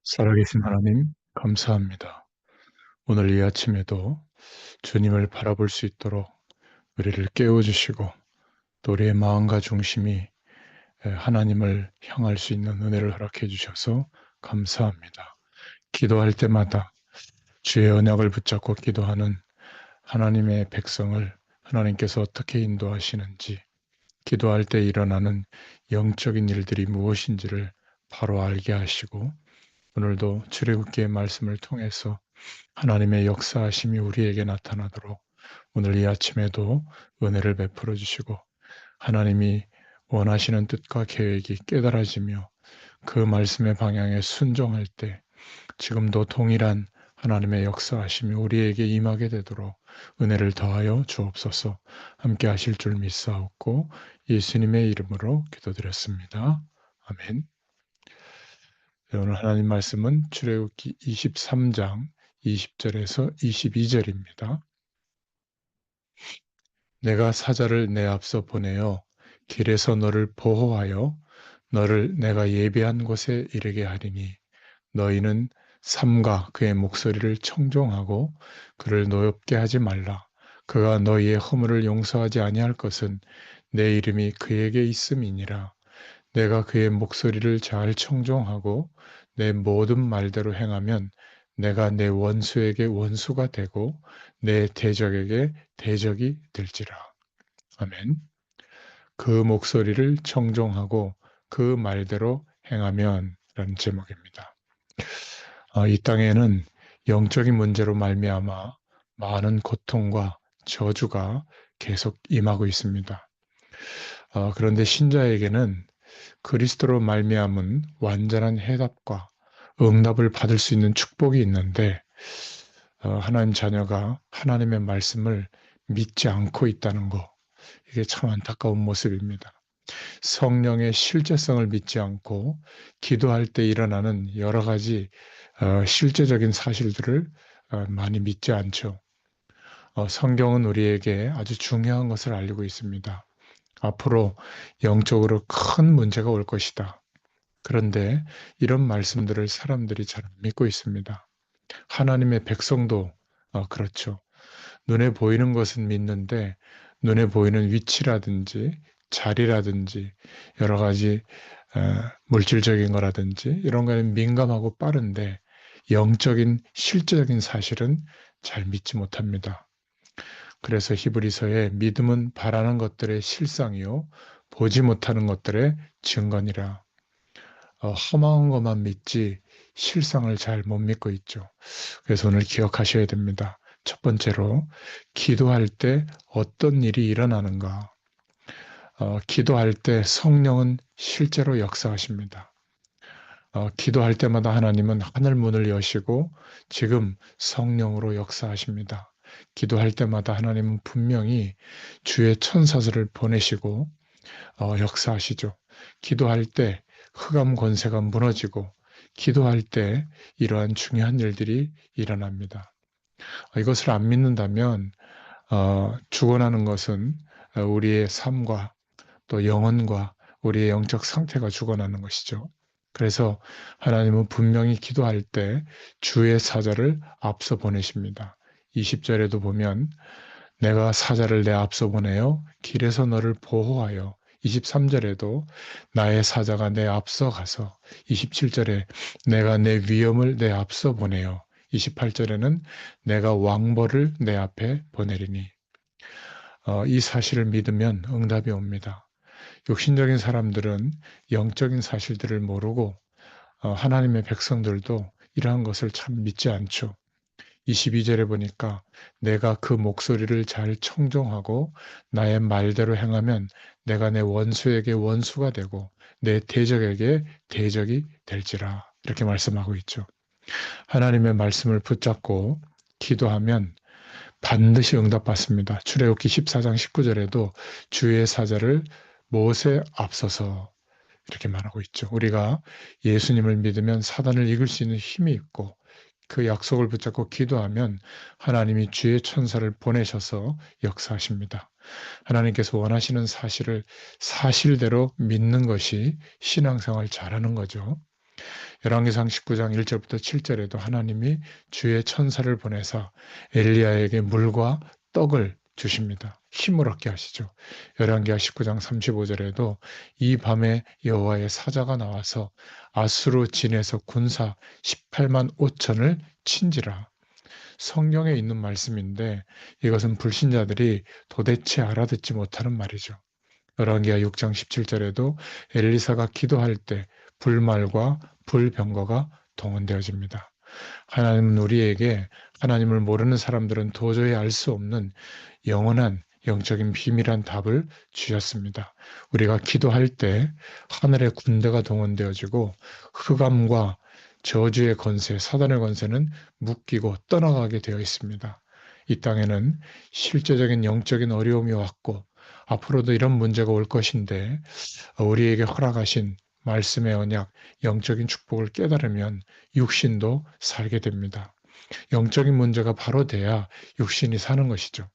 살아계신 하나님, 감사합니다. 오늘 이 아침에도 주님을 바라볼 수 있도록 우리를 깨워주시고 또 우리의 마음과 중심이 하나님을 향할 수 있는 은혜를 허락해 주셔서 감사합니다. 기도할 때마다 주의 언약을 붙잡고 기도하는 하나님의 백성을 하나님께서 어떻게 인도하시는지, 기도할 때 일어나는 영적인 일들이 무엇인지를 바로 알게 하시고, 오늘도 출애굽기의 말씀을 통해서 하나님의 역사하심이 우리에게 나타나도록 오늘 이 아침에도 은혜를 베풀어 주시고, 하나님이 원하시는 뜻과 계획이 깨달아지며 그 말씀의 방향에 순종할 때 지금도 동일한 하나님의 역사하심이 우리에게 임하게 되도록 은혜를 더하여 주옵소서. 함께 하실 줄 믿사옵고 예수님의 이름으로 기도드렸습니다. 아멘. 네, 오늘 하나님 말씀은 출애굽기 23장 20절에서 22절입니다. 내가 사자를 내 앞서 보내어 길에서 너를 보호하여 너를 내가 예비한 곳에 이르게 하리니 너희는 삼가 그의 목소리를 청종하고 그를 노엽게 하지 말라. 그가 너희의 허물을 용서하지 아니할 것은 내 이름이 그에게 있음이니라. 내가 그의 목소리를 잘 청종하고 내 모든 말대로 행하면 내가 내 원수에게 원수가 되고 내 대적에게 대적이 될지라. 아멘. 그 목소리를 청종하고 그 말대로 행하면 라는 제목입니다. 이 땅에는 영적인 문제로 말미암아 많은 고통과 저주가 계속 임하고 있습니다. 그런데 신자에게는 그리스도로 말미암은 완전한 해답과 응답을 받을 수 있는 축복이 있는데, 하나님 자녀가 하나님의 말씀을 믿지 않고 있다는 거, 이게 참 안타까운 모습입니다. 성령의 실제성을 믿지 않고 기도할 때 일어나는 여러 가지 실제적인 사실들을 많이 믿지 않죠. 성경은 우리에게 아주 중요한 것을 알리고 있습니다. 앞으로 영적으로 큰 문제가 올 것이다. 그런데 이런 말씀들을 사람들이 잘 안 믿고 있습니다. 하나님의 백성도 그렇죠. 눈에 보이는 것은 믿는데 눈에 보이는 위치라든지 자리라든지 여러 가지 물질적인 거라든지 이런 거에는 민감하고 빠른데 영적인 실제적인 사실은 잘 믿지 못합니다. 그래서 히브리서에 믿음은 바라는 것들의 실상이요 보지 못하는 것들의 증거니라. 허망한 것만 믿지 실상을 잘 못 믿고 있죠. 그래서 오늘 기억하셔야 됩니다. 첫 번째로 기도할 때 어떤 일이 일어나는가. 기도할 때 성령은 실제로 역사하십니다. 기도할 때마다 하나님은 하늘 문을 여시고 지금 성령으로 역사하십니다. 기도할 때마다 하나님은 분명히 주의 천사들을 보내시고 역사하시죠. 기도할 때 흑암 권세가 무너지고 기도할 때 이러한 중요한 일들이 일어납니다. 이것을 안 믿는다면 죽어나는 것은 우리의 삶과 또 영혼과 우리의 영적 상태가 죽어나는 것이죠. 그래서 하나님은 분명히 기도할 때 주의 사자를 앞서 보내십니다. 20절에도 보면 내가 사자를 내 앞서 보내어 길에서 너를 보호하여 23절에도 나의 사자가 내 앞서 가서 27절에 내가 내 위엄을 내 앞서 보내어 28절에는 내가 왕벌을 내 앞에 보내리니 이 사실을 믿으면 응답이 옵니다. 육신적인 사람들은 영적인 사실들을 모르고 하나님의 백성들도 이러한 것을 참 믿지 않죠. 22절에 보니까 내가 그 목소리를 잘 청종하고 나의 말대로 행하면 내가 내 원수에게 원수가 되고 내 대적에게 대적이 될지라 이렇게 말씀하고 있죠. 하나님의 말씀을 붙잡고 기도하면 반드시 응답받습니다. 출애굽기 14장 19절에도 주의 사자를 못에 앞서서 이렇게 말하고 있죠. 우리가 예수님을 믿으면 사단을 이길 수 있는 힘이 있고 그 약속을 붙잡고 기도하면 하나님이 주의 천사를 보내셔서 역사하십니다. 하나님께서 원하시는 사실을 사실대로 믿는 것이 신앙생활 잘하는 거죠. 열왕기상 19장 1절부터 7절에도 하나님이 주의 천사를 보내사 엘리야에게 물과 떡을 주십니다. 힘을 얻게 하시죠. 열왕기하 19장 35절에도 이 밤에 여호와의 사자가 나와서 아수르 진에서 군사 18만 5천을 친지라. 성경에 있는 말씀인데 이것은 불신자들이 도대체 알아듣지 못하는 말이죠. 열왕기하 6장 17절에도 엘리사가 기도할 때 불말과 불병거가 동원되어집니다. 하나님은 우리에게 하나님을 모르는 사람들은 도저히 알 수 없는 영원한 영적인 비밀한 답을 주셨습니다. 우리가 기도할 때 하늘의 군대가 동원되어지고 흑암과 저주의 권세, 사단의 권세는 묶이고 떠나가게 되어 있습니다. 이 땅에는 실제적인 영적인 어려움이 왔고 앞으로도 이런 문제가 올 것인데 우리에게 허락하신 말씀의 언약, 영적인 축복을 깨달으면 육신도 살게 됩니다. 영적인 문제가 바로 돼야 육신이 사는 것이죠.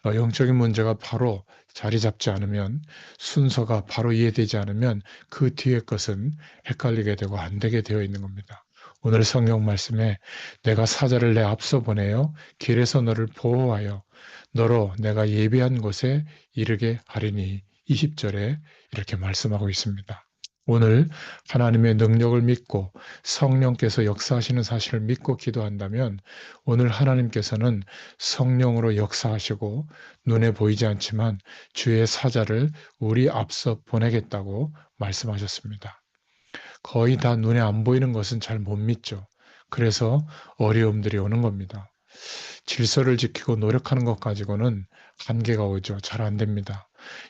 영적인 문제가 바로 자리 잡지 않으면 순서가 바로 이해되지 않으면 그 뒤의 것은 헷갈리게 되고 안 되게 되어 있는 겁니다. 오늘 성경 말씀에 내가 사자를 내 앞서 보내어 길에서 너를 보호하여 너로 내가 예비한 곳에 이르게 하리니 20절에 이렇게 말씀하고 있습니다. 오늘 하나님의 능력을 믿고 성령께서 역사하시는 사실을 믿고 기도한다면 오늘 하나님께서는 성령으로 역사하시고 눈에 보이지 않지만 주의 사자를 우리 앞서 보내겠다고 말씀하셨습니다. 거의 다 눈에 안 보이는 것은 잘 못 믿죠. 그래서 어려움들이 오는 겁니다. 질서를 지키고 노력하는 것 가지고는 한계가 오죠. 잘 안 됩니다.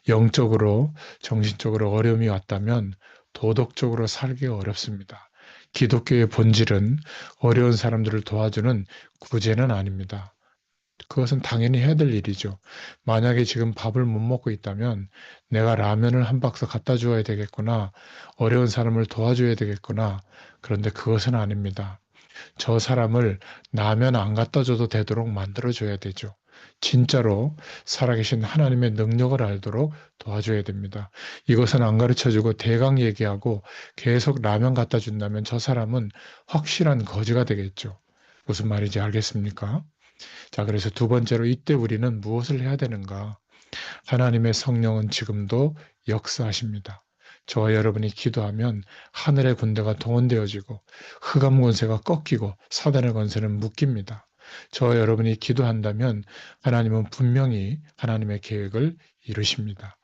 영적으로, 정신적으로 어려움이 왔다면 도덕적으로 살기가 어렵습니다. 기독교의 본질은 어려운 사람들을 도와주는 구제는 아닙니다. 그것은 당연히 해야 될 일이죠. 만약에 지금 밥을 못 먹고 있다면 내가 라면을 한 박스 갖다 주어야 되겠구나. 어려운 사람을 도와줘야 되겠구나. 그런데 그것은 아닙니다. 저 사람을 라면 안 갖다 줘도 되도록 만들어줘야 되죠. 진짜로 살아계신 하나님의 능력을 알도록 도와줘야 됩니다. 이것은 안 가르쳐주고 대강 얘기하고 계속 라면 갖다 준다면 저 사람은 확실한 거지가 되겠죠. 무슨 말인지 알겠습니까? 자, 그래서 두 번째로 이때 우리는 무엇을 해야 되는가? 하나님의 성령은 지금도 역사하십니다. 저와 여러분이 기도하면 하늘의 군대가 동원되어지고 흑암 권세가 꺾이고 사단의 권세는 묶입니다. 저와 여러분이 기도한다면 하나님은 분명히 하나님의 계획을 이루십니다.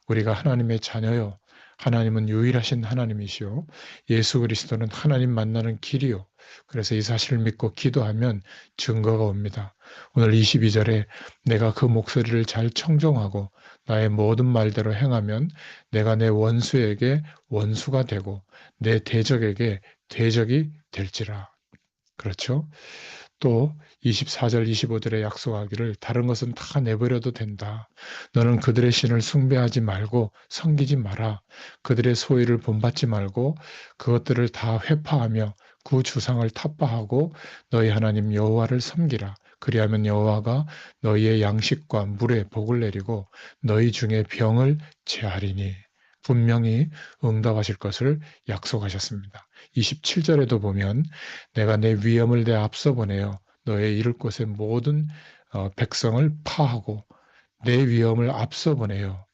우리가 하나님의 자녀요. 하나님은 유일하신 하나님이시요. 예수 그리스도는 하나님 만나는 길이요. 그래서 이 사실을 믿고 기도하면 증거가 옵니다. 오늘 22절에 내가 그 목소리를 잘 청종하고 나의 모든 말대로 행하면 내가 내 원수에게 원수가 되고 내 대적에게 대적이 될지라. 그렇죠? 또 24절 25절에 약속하기를 다른 것은 다 내버려도 된다. 너는 그들의 신을 숭배하지 말고 섬기지 마라. 그들의 소위를 본받지 말고 그것들을 다 회파하며 그 주상을 타파하고 너희 하나님 여호와를 섬기라. 그리하면 여호와가 너희의 양식과 물에 복을 내리고 너희 중에 병을 제하리니 분명히 응답하실 것을 약속하셨습니다. 27절에도 보면 내가 내 위엄을 내 앞서 보내어 너의 이를 곳의 모든 백성을 파하고 내 위엄을 앞서 보내어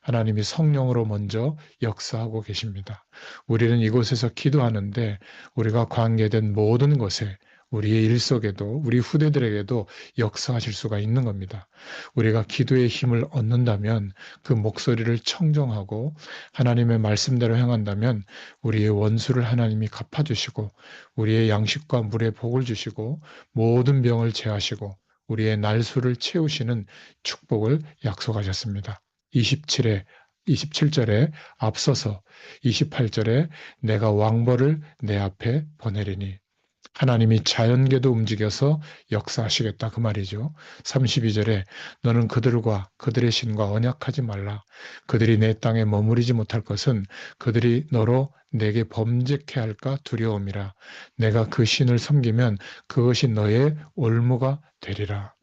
하나님이 성령으로 먼저 역사하고 계십니다. 우리는 이곳에서 기도하는데 우리가 관계된 모든 것에 우리의 일 속에도 우리 후대들에게도 역사하실 수가 있는 겁니다. 우리가 기도의 힘을 얻는다면 그 목소리를 청정하고 하나님의 말씀대로 행한다면 우리의 원수를 하나님이 갚아주시고 우리의 양식과 물에 복을 주시고 모든 병을 제하시고 우리의 날수를 채우시는 축복을 약속하셨습니다. 27절에 앞서서 28절에 내가 왕벌을 내 앞에 보내리니 하나님이 자연계도 움직여서 역사하시겠다 그 말이죠. 32절에 너는 그들과 그들의 신과 언약하지 말라. 그들이 내 땅에 머무르지 못할 것은 그들이 너로 내게 범죄케 할까 두려움이라. 내가 그 신을 섬기면 그것이 너의 올무가 되리라.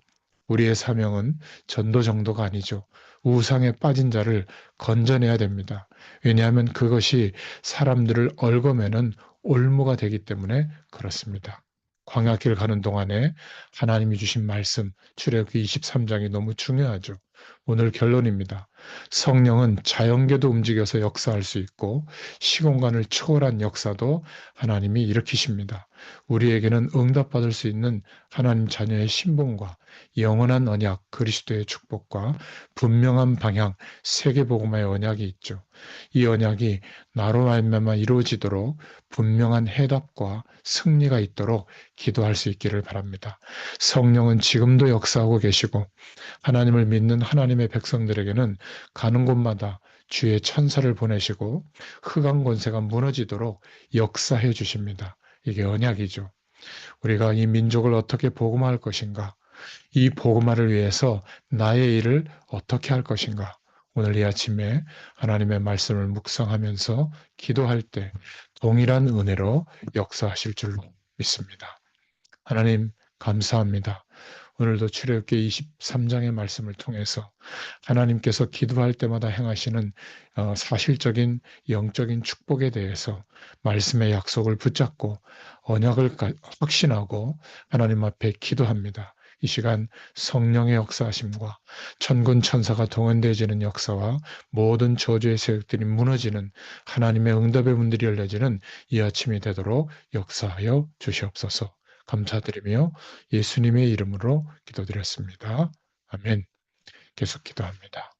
우리의 사명은 전도 정도가 아니죠. 우상에 빠진 자를 건져내야 됩니다. 왜냐하면 그것이 사람들을 얽어매는 올무가 되기 때문에 그렇습니다. 광야길 가는 동안에 하나님이 주신 말씀, 출애굽기 23장이 너무 중요하죠. 오늘 결론입니다. 성령은 자연계도 움직여서 역사할 수 있고 시공간을 초월한 역사도 하나님이 일으키십니다. 우리에게는 응답받을 수 있는 하나님 자녀의 신분과 영원한 언약, 그리스도의 축복과 분명한 방향, 세계복음화의 언약이 있죠. 이 언약이 나로 말미암아 이루어지도록 분명한 해답과 승리가 있도록 기도할 수 있기를 바랍니다. 성령은 지금도 역사하고 계시고 하나님을 믿는 하나님의 백성들에게는 가는 곳마다 주의 천사를 보내시고 흑암 권세가 무너지도록 역사해 주십니다. 이게 언약이죠. 우리가 이 민족을 어떻게 복음화할 것인가? 이 복음화를 위해서 나의 일을 어떻게 할 것인가? 오늘 이 아침에 하나님의 말씀을 묵상하면서 기도할 때 동일한 은혜로 역사하실 줄로 믿습니다. 하나님 감사합니다. 오늘도 출애굽기 23장의 말씀을 통해서 하나님께서 기도할 때마다 행하시는 사실적인 영적인 축복에 대해서 말씀의 약속을 붙잡고 언약을 확신하고 하나님 앞에 기도합니다. 이 시간 성령의 역사하심과 천군 천사가 동원되어지는 역사와 모든 저주의 세력들이 무너지는 하나님의 응답의 문들이 열려지는 이 아침이 되도록 역사하여 주시옵소서. 감사드리며 예수님의 이름으로 기도드렸습니다. 아멘. 계속 기도합니다.